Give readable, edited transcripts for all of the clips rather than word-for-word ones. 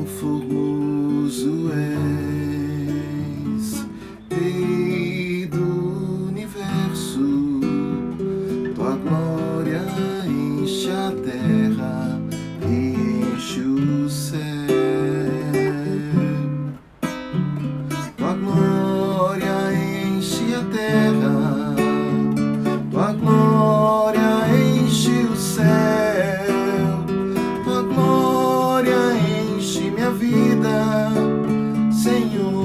formoso és, Rei do universo, tua glória enche a terra e enche o céu. Tua glória enche a terra, tua glória enche o céu. Tua glória enche minha vida, Senhor.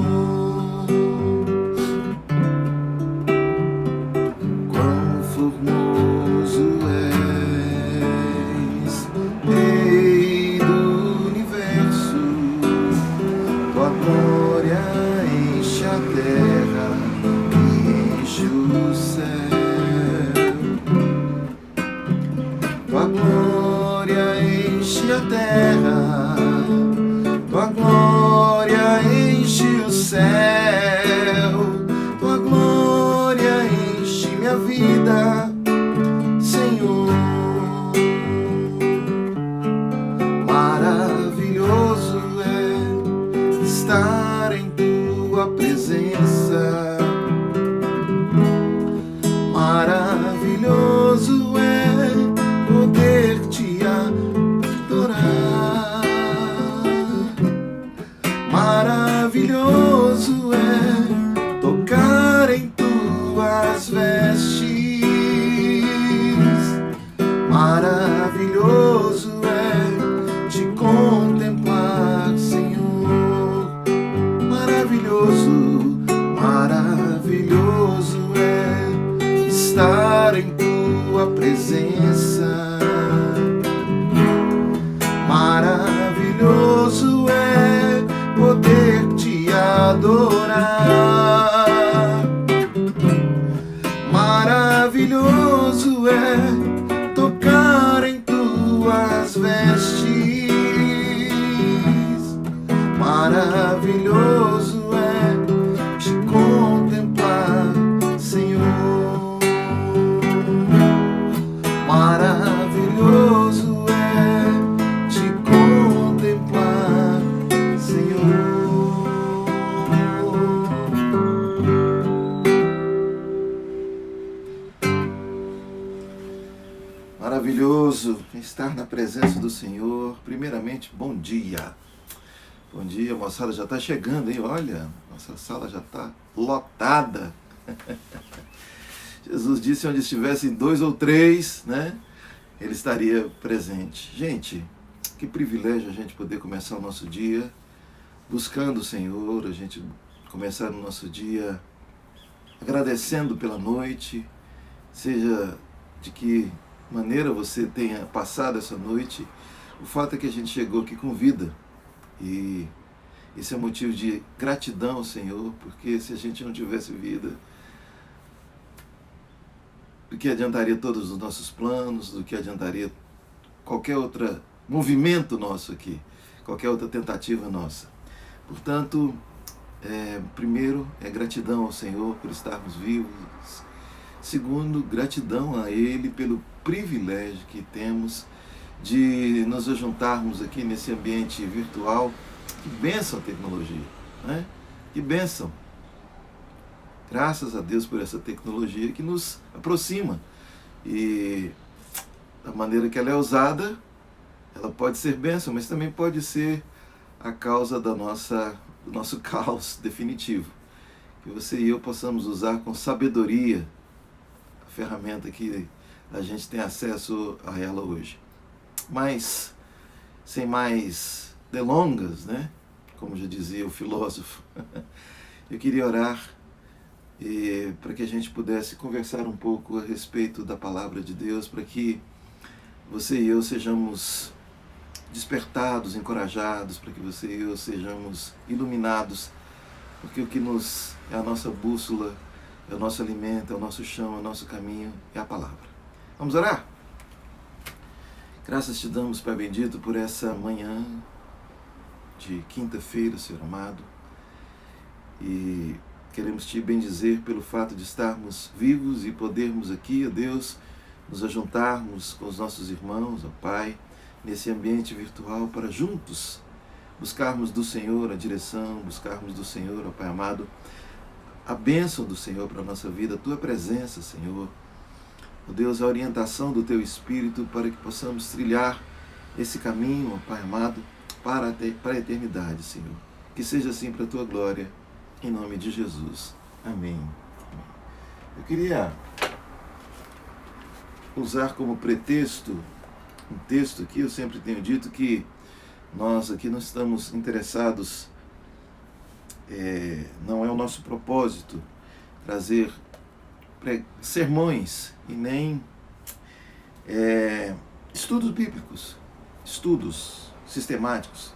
Quão formoso és, Rei do universo, tua glória enche a terra e enche o céu. Tua glória enche a terra, tua glória enche o céu. Tua glória enche minha vida, Senhor. Maravilhoso é estar em tua presença. Maravilhoso é poder te adorar. Maravilhoso é tocar em tuas vestes. Maravilhoso é te contemplar, Senhor. Maravilhoso, maravilhoso é estar em tua presença. Maravilhoso é poder te adorar. Maravilhoso é tocar em tuas vestes. Maravilhoso é te contemplar, Senhor. Maravilhoso é te contemplar, Senhor. Maravilhoso estar na presença do Senhor. Primeiramente, bom dia. Bom dia, a moçada já está chegando, hein? Olha, nossa sala já está lotada. Jesus disse: onde estivessem 2 ou 3, né? Ele estaria presente. Gente, que privilégio a gente poder começar o nosso dia buscando o Senhor, a gente começar o nosso dia agradecendo pela noite, seja de que maneira você tenha passado essa noite. O fato é que a gente chegou aqui com vida, e esse é motivo de gratidão ao Senhor, porque se a gente não tivesse vida, do que adiantaria todos os nossos planos, do que adiantaria qualquer outro movimento nosso aqui, qualquer outra tentativa nossa. Portanto, primeiro é gratidão ao Senhor por estarmos vivos. Segundo, gratidão a Ele pelo privilégio que temos de nos juntarmos aqui nesse ambiente virtual. Que bênção a tecnologia, né? Que bênção. Graças a Deus por essa tecnologia que nos aproxima. E da maneira que ela é usada, ela pode ser bênção, mas também pode ser a causa do nosso caos definitivo. Que você e eu possamos usar com sabedoria a ferramenta que a gente tem acesso a ela hoje. Mas, sem mais delongas, né? Como já dizia o filósofo, eu queria orar para que a gente pudesse conversar um pouco a respeito da palavra de Deus, para que você e eu sejamos despertados, encorajados, para que você e eu sejamos iluminados, porque o que é a nossa bússola, é o nosso alimento, é o nosso chão, é o nosso caminho, é a palavra. Vamos orar? Graças te damos, Pai bendito, por essa manhã de quinta-feira, Senhor amado, e queremos te bendizer pelo fato de estarmos vivos e podermos aqui, ó Deus, nos ajuntarmos com os nossos irmãos, ó Pai, nesse ambiente virtual para juntos buscarmos do Senhor a direção, buscarmos do Senhor, ó Pai amado, a bênção do Senhor para a nossa vida, a Tua presença, Senhor. Ó Deus, a orientação do Teu Espírito para que possamos trilhar esse caminho, ó Pai amado, para a eternidade, Senhor. Que seja assim para a Tua glória, em nome de Jesus. Amém. Eu queria usar como pretexto um texto aqui. Eu sempre tenho dito que nós aqui não estamos interessados, não é o nosso propósito trazer sermões e nem estudos bíblicos, estudos sistemáticos.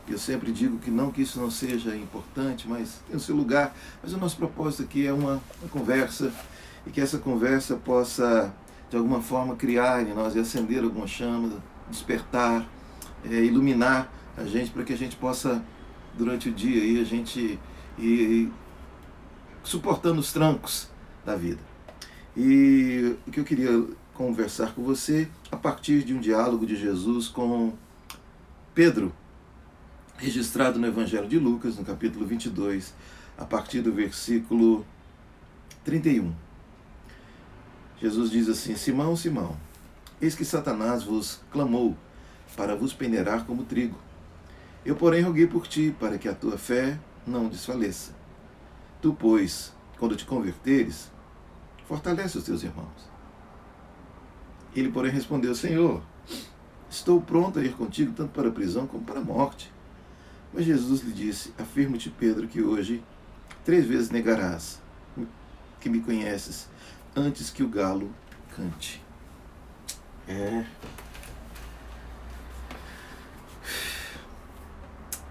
Eu sempre digo que não que isso não seja importante, mas tem o seu lugar. Mas o nosso propósito aqui é uma conversa, e que essa conversa possa, de alguma forma, criar em nós e acender alguma chama, despertar, iluminar a gente, para que a gente possa, durante o dia, aí, a gente ir suportando os trancos da vida. E o que eu queria conversar com você, a partir de um diálogo de Jesus com Pedro, registrado no Evangelho de Lucas, no capítulo 22, a partir do versículo 31. Jesus diz assim: Simão, Simão, eis que Satanás vos clamou para vos peneirar como trigo. Eu, porém, roguei por ti, para que a tua fé não desfaleça. Tu, pois, quando te converteres, fortalece os teus irmãos. Ele, porém, respondeu: Senhor, estou pronto a ir contigo tanto para a prisão como para a morte. Mas Jesus lhe disse: Afirmo-te, Pedro, que hoje 3 vezes negarás que me conheces, antes que o galo cante.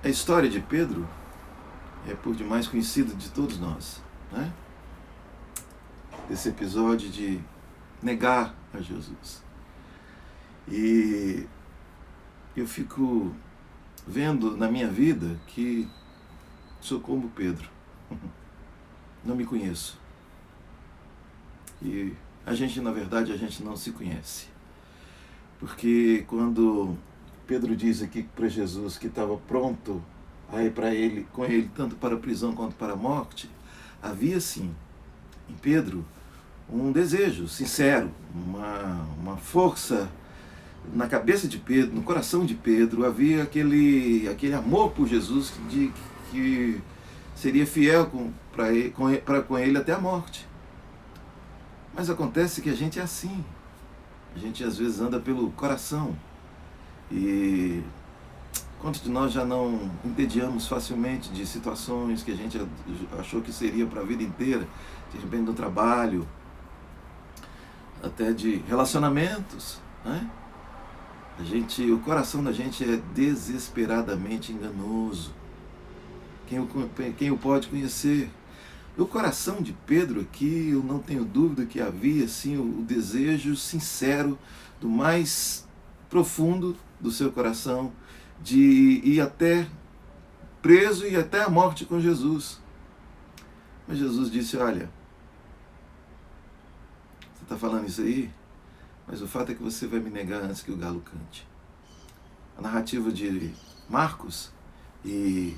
A história de Pedro é por demais conhecida de todos nós, né? Esse episódio de negar a Jesus. E eu fico vendo na minha vida que sou como Pedro. Não me conheço. E a gente, na verdade, a gente não se conhece. Porque quando Pedro diz aqui para Jesus que estava pronto a ir com ele, tanto para a prisão quanto para a morte, havia sim, em Pedro, um desejo sincero, uma força na cabeça de Pedro, no coração de Pedro, havia aquele amor por Jesus que seria fiel com ele até a morte. Mas acontece que a gente é assim. A gente às vezes anda pelo coração. E quantos de nós já não entediamos facilmente de situações que a gente achou que seria para a vida inteira, de repente no trabalho, até de relacionamentos, né? O coração da gente é desesperadamente enganoso. Quem o pode conhecer? O coração de Pedro aqui, eu não tenho dúvida que havia sim o desejo sincero do mais profundo do seu coração de ir até preso e até a morte com Jesus. Mas Jesus disse: olha, você está falando isso aí, mas o fato é que você vai me negar antes que o galo cante. A narrativa de Marcos, e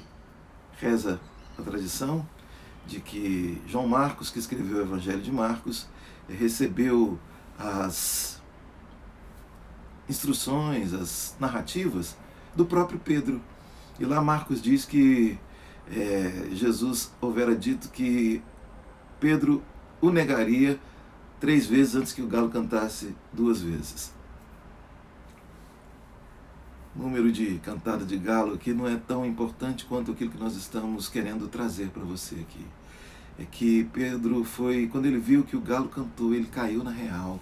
reza a tradição de que João Marcos, que escreveu o Evangelho de Marcos, recebeu as instruções, as narrativas do próprio Pedro. E lá Marcos diz que Jesus houvera dito que Pedro o negaria 3 vezes antes que o galo cantasse 2 vezes. O número de cantada de galo aqui não é tão importante quanto aquilo que nós estamos querendo trazer para você aqui. É que Pedro quando ele viu que o galo cantou, ele caiu na real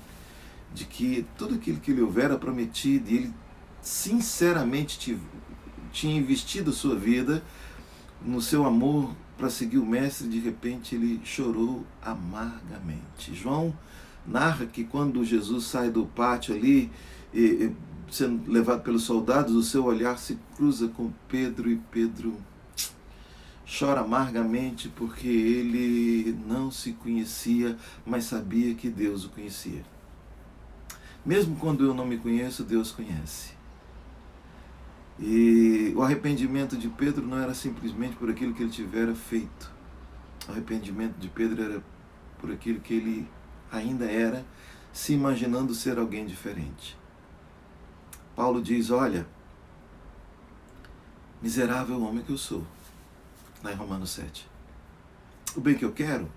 de que tudo aquilo que ele houvera prometido, e ele sinceramente tinha investido a sua vida no seu amor para seguir o mestre, de repente ele chorou amargamente. João narra que quando Jesus sai do pátio ali, sendo levado pelos soldados, o seu olhar se cruza com Pedro, e Pedro chora amargamente porque ele não se conhecia, mas sabia que Deus o conhecia. Mesmo quando eu não me conheço, Deus conhece. E o arrependimento de Pedro não era simplesmente por aquilo que ele tivera feito. O arrependimento de Pedro era por aquilo que ele ainda era, se imaginando ser alguém diferente. Paulo diz, olha, miserável homem que eu sou, lá em Romanos 7. O bem que eu quero,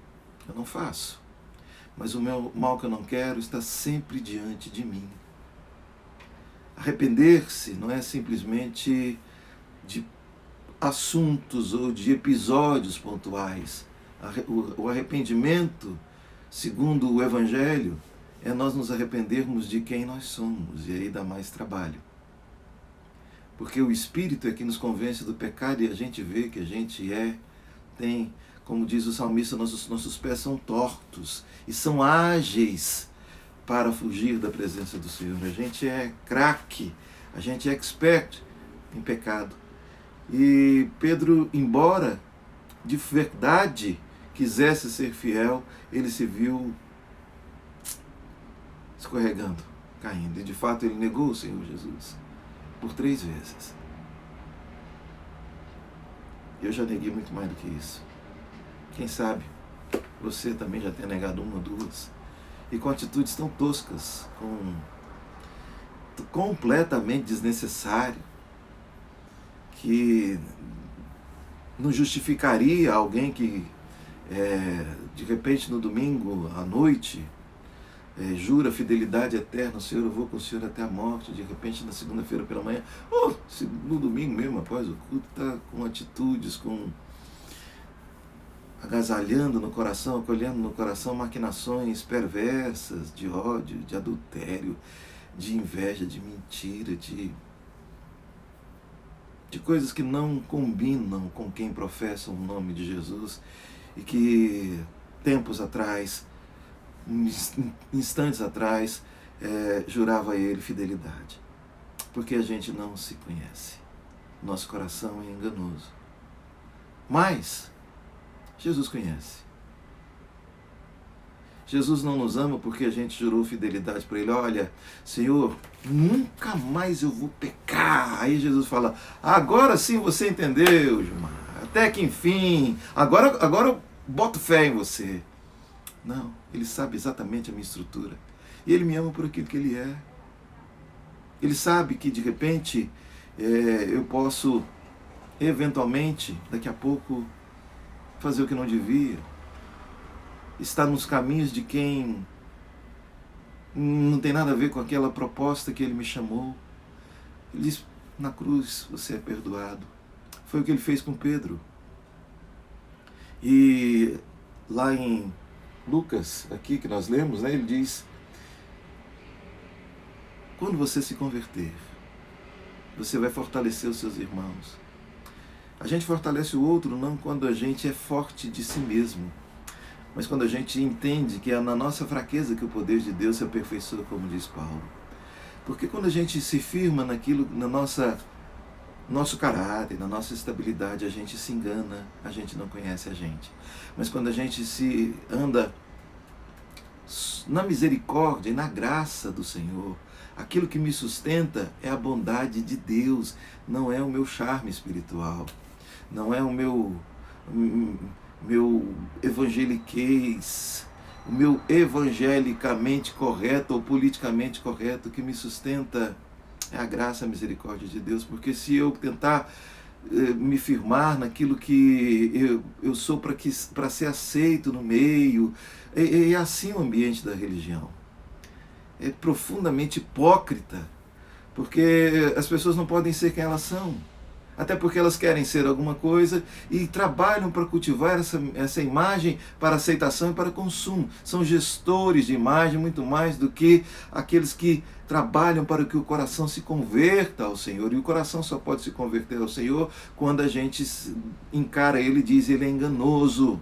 eu não faço. Mas o mal que eu não quero está sempre diante de mim. Arrepender-se não é simplesmente de assuntos ou de episódios pontuais. O arrependimento, segundo o Evangelho, é nós nos arrependermos de quem nós somos, e aí dá mais trabalho. Porque o Espírito é que nos convence do pecado e a gente vê que a gente tem, como diz o salmista, nossos pés são tortos e são ágeis para fugir da presença do Senhor. A gente é craque, a gente é expert em pecado. E Pedro, embora de verdade quisesse ser fiel, ele se viu escorregando, caindo. E de fato ele negou o Senhor Jesus por 3 vezes. Eu já neguei muito mais do que isso. Quem sabe você também já tenha negado 1 ou 2. E com atitudes tão toscas, completamente desnecessário, que não justificaria alguém que, de repente, no domingo à noite, jura fidelidade eterna, Senhor, eu vou com o Senhor até a morte, de repente, na segunda-feira pela manhã, no domingo mesmo, após o culto, está com atitudes, agasalhando no coração, acolhendo no coração maquinações perversas de ódio, de adultério, de inveja, de mentira, de coisas que não combinam com quem professa o nome de Jesus e que tempos atrás, instantes atrás, jurava a ele fidelidade. Porque a gente não se conhece. Nosso coração é enganoso. Mas Jesus conhece. Jesus não nos ama porque a gente jurou fidelidade para ele. Olha, Senhor, nunca mais eu vou pecar. Aí Jesus fala, agora sim você entendeu, Gilmar. Até que enfim, agora eu boto fé em você. Não, ele sabe exatamente a minha estrutura. E ele me ama por aquilo que ele é. Ele sabe que de repente eu posso, eventualmente, daqui a pouco, fazer o que não devia, estar nos caminhos de quem não tem nada a ver com aquela proposta que ele me chamou. Ele diz, na cruz você é perdoado. Foi o que ele fez com Pedro. E lá em Lucas, aqui que nós lemos, ele diz, quando você se converter, você vai fortalecer os seus irmãos. A gente fortalece o outro não quando a gente é forte de si mesmo, mas quando a gente entende que é na nossa fraqueza que o poder de Deus se aperfeiçoa, como diz Paulo. Porque quando a gente se firma naquilo, nosso caráter, na nossa estabilidade, a gente se engana, a gente não conhece a gente. Mas quando a gente se anda na misericórdia e na graça do Senhor, aquilo que me sustenta é a bondade de Deus, não é o meu charme espiritual. Não é o meu evangeliquez, o meu evangelicamente correto ou politicamente correto. O que me sustenta é a graça e a misericórdia de Deus. Porque se eu tentar me firmar naquilo que eu sou para ser aceito no meio, é assim o ambiente da religião. É profundamente hipócrita, porque as pessoas não podem ser quem elas são. Até porque elas querem ser alguma coisa e trabalham para cultivar essa imagem para aceitação e para consumo. São gestores de imagem muito mais do que aqueles que trabalham para que o coração se converta ao Senhor. E o coração só pode se converter ao Senhor quando a gente encara ele e diz, ele é enganoso.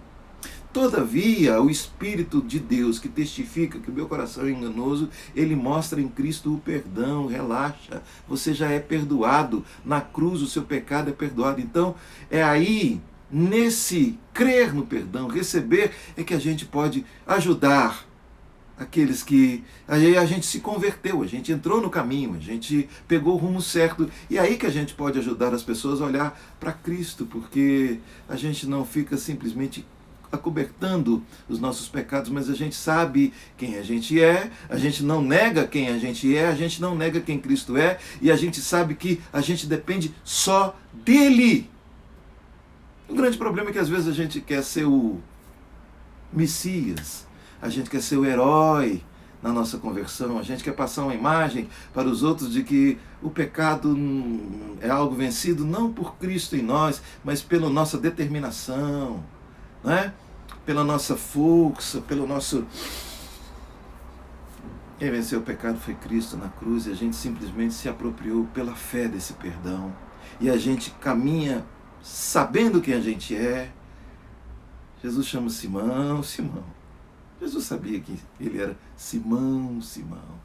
Todavia, o Espírito de Deus que testifica que o meu coração é enganoso, ele mostra em Cristo o perdão. Relaxa, você já é perdoado. Na cruz o seu pecado é perdoado. Então, é aí, nesse crer no perdão, receber, é que a gente pode ajudar aqueles que... Aí a gente se converteu, a gente entrou no caminho, a gente pegou o rumo certo. E aí que a gente pode ajudar as pessoas a olhar para Cristo, porque a gente não fica simplesmente acobertando os nossos pecados, mas a gente sabe quem a gente não nega quem a gente não nega quem Cristo é, e a gente sabe que a gente depende só dele. O grande problema é que às vezes a gente quer ser o Messias, a gente quer ser o herói na nossa conversão, a gente quer passar uma imagem para os outros de que o pecado é algo vencido não por Cristo em nós, mas pela nossa determinação, não é? Pela nossa força, pelo nosso... Quem venceu o pecado foi Cristo na cruz, e a gente simplesmente se apropriou pela fé desse perdão, e a gente caminha sabendo quem a gente é. Jesus chama Simão, Simão. Jesus sabia que ele era Simão, Simão.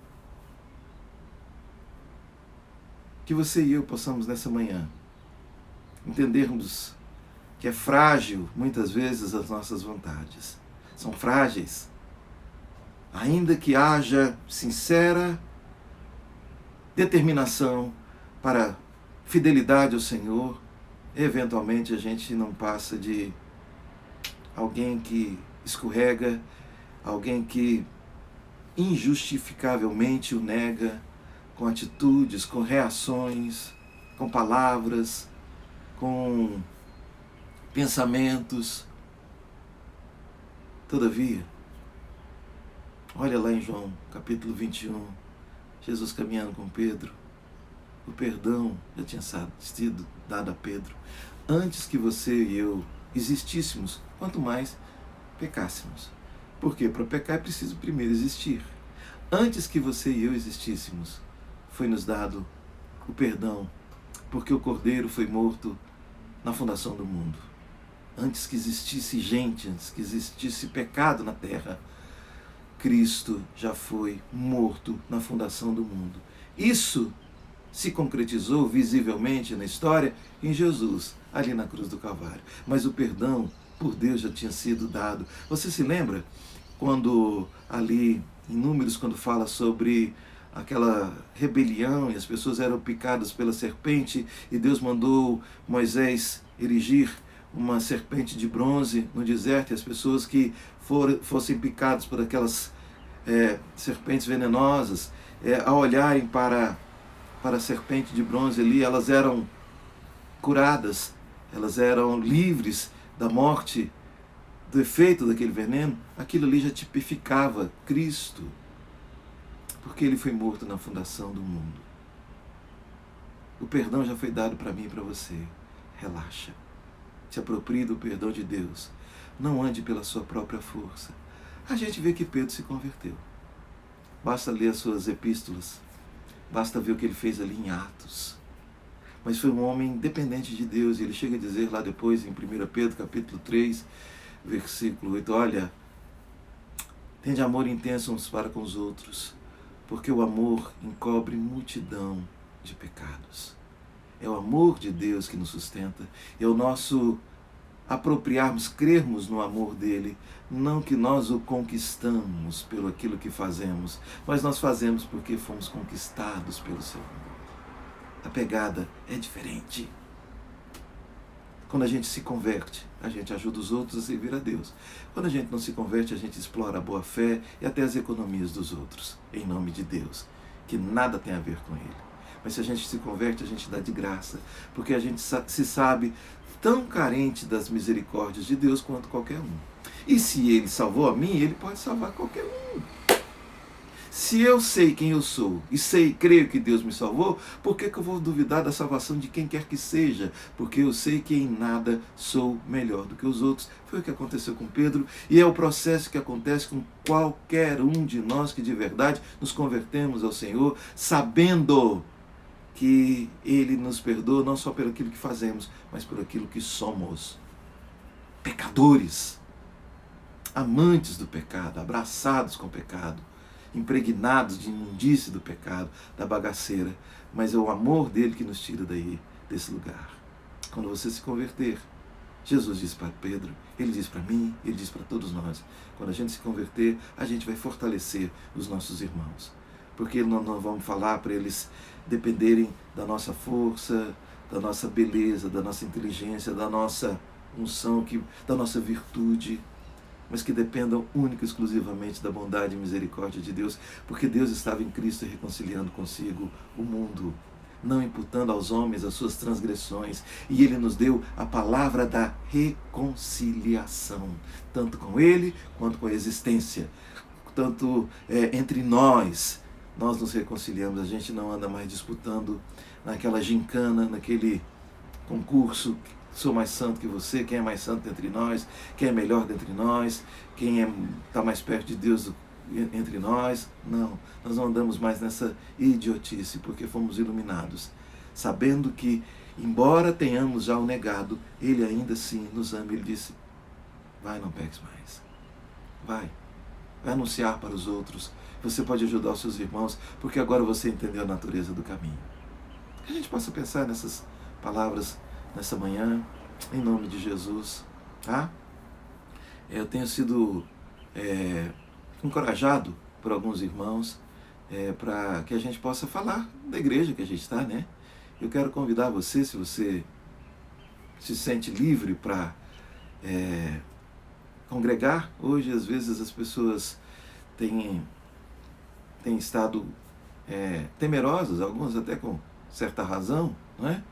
Que você e eu possamos nessa manhã entendermos que é frágil, muitas vezes, as nossas vontades. São frágeis. Ainda que haja sincera determinação para fidelidade ao Senhor, eventualmente a gente não passa de alguém que escorrega, alguém que injustificavelmente o nega, com atitudes, com reações, com palavras, com pensamentos. Todavia, olha lá em João, capítulo 21, Jesus caminhando com Pedro, o perdão já tinha sido dado a Pedro, antes que você e eu existíssemos, quanto mais pecássemos. Porque para pecar é preciso primeiro existir. Antes que você e eu existíssemos, foi nos dado o perdão, porque o Cordeiro foi morto na fundação do mundo. Antes que existisse gente, antes que existisse pecado na terra, Cristo já foi morto na fundação do mundo. Isso se concretizou visivelmente na história em Jesus, ali na cruz do Calvário. Mas o perdão por Deus já tinha sido dado. Você se lembra quando ali em Números, quando fala sobre aquela rebelião e as pessoas eram picadas pela serpente e Deus mandou Moisés erigir uma serpente de bronze no deserto, e as pessoas que fossem picadas por aquelas serpentes venenosas, ao olharem para a serpente de bronze ali, elas eram curadas, elas eram livres da morte, do efeito daquele veneno. Aquilo ali já tipificava Cristo, porque ele foi morto na fundação do mundo. O perdão já foi dado para mim e para você. Relaxa. Se aproprie do perdão de Deus. Não ande pela sua própria força. A gente vê que Pedro se converteu. Basta ler as suas epístolas. Basta ver o que ele fez ali em Atos. Mas foi um homem dependente de Deus. E ele chega a dizer lá depois, em 1 Pedro, capítulo 3, versículo 8, olha, tende amor intenso uns para com os outros, porque o amor encobre multidão de pecados. É o amor de Deus que nos sustenta. É o nosso apropriarmos, crermos no amor dele, não que nós o conquistamos pelo aquilo que fazemos, mas nós fazemos porque fomos conquistados pelo seu amor. A pegada é diferente. Quando a gente se converte, a gente ajuda os outros a servir a Deus. Quando a gente não se converte, a gente explora a boa fé e até as economias dos outros, em nome de Deus, que nada tem a ver com ele. Mas se a gente se converte, a gente dá de graça, porque a gente se sabe tão carente das misericórdias de Deus quanto qualquer um. E se ele salvou a mim, ele pode salvar qualquer um. Se eu sei quem eu sou e creio que Deus me salvou, por que eu vou duvidar da salvação de quem quer que seja? Porque eu sei que em nada sou melhor do que os outros. Foi o que aconteceu com Pedro e é o processo que acontece com qualquer um de nós que de verdade nos convertemos ao Senhor, sabendo que Ele nos perdoa não só pelo aquilo que fazemos, mas por aquilo que somos. Pecadores, amantes do pecado, abraçados com o pecado, impregnados de imundície do pecado, da bagaceira, mas é o amor dele que nos tira daí, desse lugar. Quando você se converter, Jesus disse para Pedro, Ele diz para mim, Ele diz para todos nós. Quando a gente se converter, a gente vai fortalecer os nossos irmãos. Porque nós não vamos falar para eles dependerem da nossa força, da nossa beleza, da nossa inteligência, da nossa unção, da nossa virtude, mas que dependam única e exclusivamente da bondade e misericórdia de Deus, porque Deus estava em Cristo reconciliando consigo o mundo, não imputando aos homens as suas transgressões, e Ele nos deu a palavra da reconciliação, tanto com Ele quanto com a existência, tanto entre nós nos reconciliamos, a gente não anda mais disputando naquela gincana, naquele concurso, sou mais santo que você, quem é mais santo entre nós, quem é melhor dentre nós, quem está mais perto de Deus entre nós. Não, nós não andamos mais nessa idiotice, porque fomos iluminados, sabendo que, embora tenhamos já o negado, Ele ainda assim nos ama. Ele disse, vai, não peques mais, vai anunciar para os outros, você pode ajudar os seus irmãos, porque agora você entendeu a natureza do caminho. Que a gente possa pensar nessas palavras nessa manhã, em nome de Jesus, tá? Eu tenho sido encorajado por alguns irmãos para que a gente possa falar da igreja que a gente está, né? Eu quero convidar você, se você se sente livre para congregar. Hoje, às vezes, as pessoas têm estado temerosas, algumas até com certa razão, não é?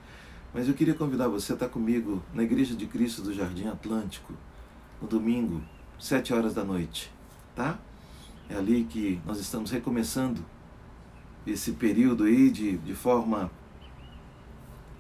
Mas eu queria convidar você a estar comigo na Igreja de Cristo do Jardim Atlântico, no domingo, 7 horas da noite, tá? É ali que nós estamos recomeçando esse período aí de forma,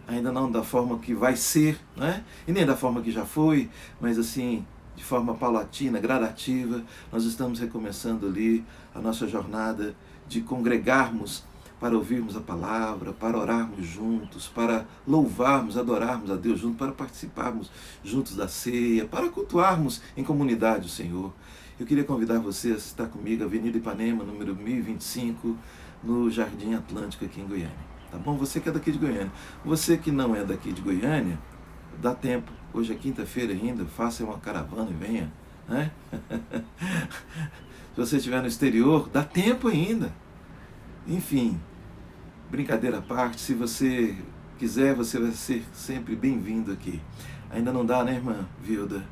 ainda não da forma que vai ser, né? E nem da forma que já foi, mas assim, de forma paulatina, gradativa, nós estamos recomeçando ali a nossa jornada de congregarmos para ouvirmos a palavra, para orarmos juntos, para louvarmos, adorarmos a Deus juntos, para participarmos juntos da ceia, para cultuarmos em comunidade o Senhor. Eu queria convidar você a estar comigo, Avenida Ipanema, número 1025, no Jardim Atlântico aqui em Goiânia. Tá bom? Você que é daqui de Goiânia. Você que não é daqui de Goiânia, dá tempo. Hoje é quinta-feira ainda, faça uma caravana e venha, né? Se você estiver no exterior, dá tempo ainda. Enfim, brincadeira à parte, se você quiser, você vai ser sempre bem-vindo aqui. Ainda não dá, né, irmã Vilda?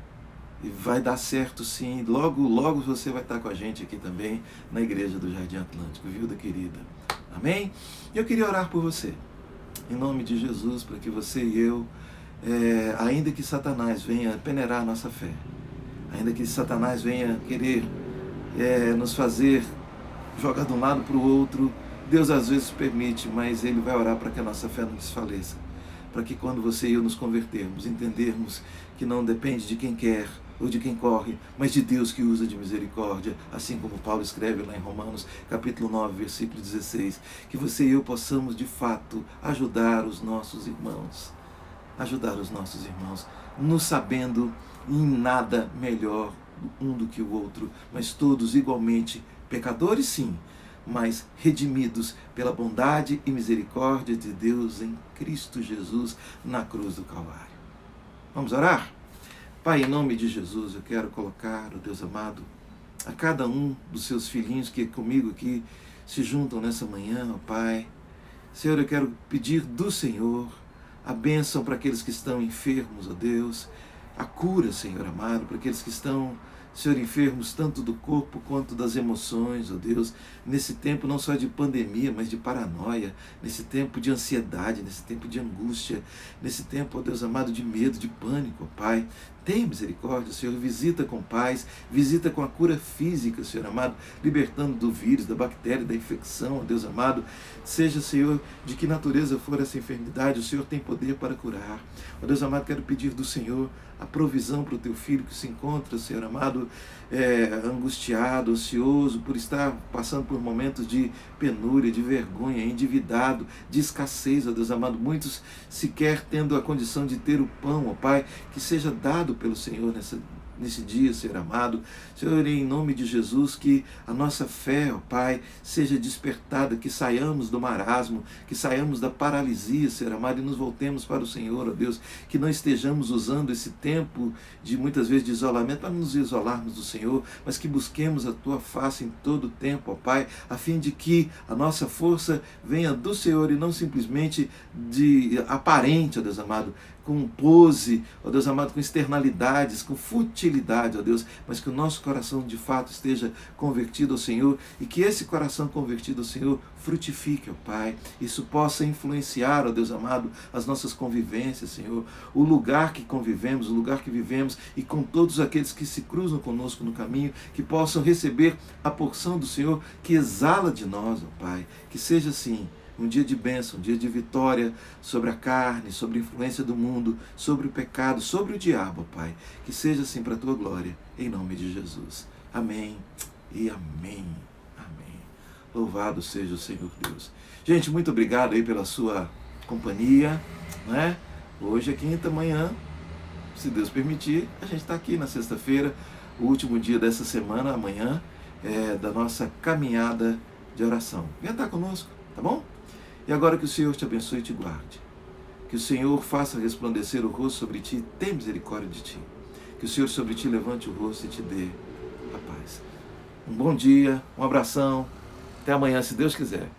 E vai dar certo sim, logo, logo você vai estar com a gente aqui também, na Igreja do Jardim Atlântico, Vilda querida. Amém? E eu queria orar por você, em nome de Jesus, para que você e eu, ainda que Satanás venha peneirar a nossa fé, ainda que Satanás venha querer nos fazer jogar de um lado para o outro, Deus às vezes permite, mas Ele vai orar para que a nossa fé não desfaleça, para que quando você e eu nos convertermos, entendermos que não depende de quem quer ou de quem corre, mas de Deus que usa de misericórdia, assim como Paulo escreve lá em Romanos, capítulo 9, versículo 16, que você e eu possamos de fato ajudar os nossos irmãos, nos sabendo em nada melhor um do que o outro, mas todos igualmente pecadores sim, mas redimidos pela bondade e misericórdia de Deus em Cristo Jesus na cruz do Calvário. Vamos orar? Pai, em nome de Jesus, eu quero colocar, ó Deus amado, a cada um dos seus filhinhos que comigo aqui se juntam nessa manhã, ó Pai. Senhor, eu quero pedir do Senhor a bênção para aqueles que estão enfermos, ó Deus, a cura, Senhor amado, para aqueles que estão, Senhor, enfermos tanto do corpo quanto das emoções, ó Deus, nesse tempo não só de pandemia, mas de paranoia, nesse tempo de ansiedade, nesse tempo de angústia, nesse tempo, ó Deus amado, de medo, de pânico, ó Pai. Tem misericórdia, Senhor, visita com paz, visita com a cura física, Senhor amado, libertando do vírus, da bactéria, da infecção, ó Deus amado. Seja, Senhor, de que natureza for essa enfermidade, o Senhor tem poder para curar. Ó Deus amado, quero pedir do Senhor a provisão para o teu filho que se encontra, Senhor amado, angustiado, ansioso, por estar passando por momentos de penúria, de vergonha, endividado, de escassez, ó Deus amado, muitos sequer tendo a condição de ter o pão, ó Pai, que seja dado pelo Senhor nesse dia, Senhor amado. Senhor, em nome de Jesus, que a nossa fé, ó Pai, seja despertada, que saiamos do marasmo, que saiamos da paralisia, Senhor amado, e nos voltemos para o Senhor, ó Deus, que não estejamos usando esse tempo de muitas vezes de isolamento para nos isolarmos do Senhor, mas que busquemos a Tua face em todo o tempo, ó Pai, a fim de que a nossa força venha do Senhor e não simplesmente de aparente, ó Deus amado, com pose, ó Deus amado, com externalidades, com futilidade, ó Deus, mas que o nosso coração de fato esteja convertido ao Senhor e que esse coração convertido ao Senhor frutifique, ó Pai. Isso possa influenciar, ó Deus amado, as nossas convivências, Senhor, o lugar que convivemos, o lugar que vivemos e com todos aqueles que se cruzam conosco no caminho, que possam receber a porção do Senhor que exala de nós, ó Pai. Que seja assim, um dia de bênção, um dia de vitória sobre a carne, sobre a influência do mundo, sobre o pecado, sobre o diabo, Pai. Que seja assim para a Tua glória, em nome de Jesus. Amém e amém. Amém. Louvado seja o Senhor Deus. Gente, muito obrigado aí pela sua companhia, né? Hoje é quinta, amanhã, se Deus permitir, a gente está aqui na sexta-feira, o último dia dessa semana, amanhã, da nossa caminhada de oração. Venha estar conosco, tá bom? E agora que o Senhor te abençoe e te guarde. Que o Senhor faça resplandecer o rosto sobre ti e tenha misericórdia de ti. Que o Senhor sobre ti levante o rosto e te dê a paz. Um bom dia, um abração. Até amanhã, se Deus quiser.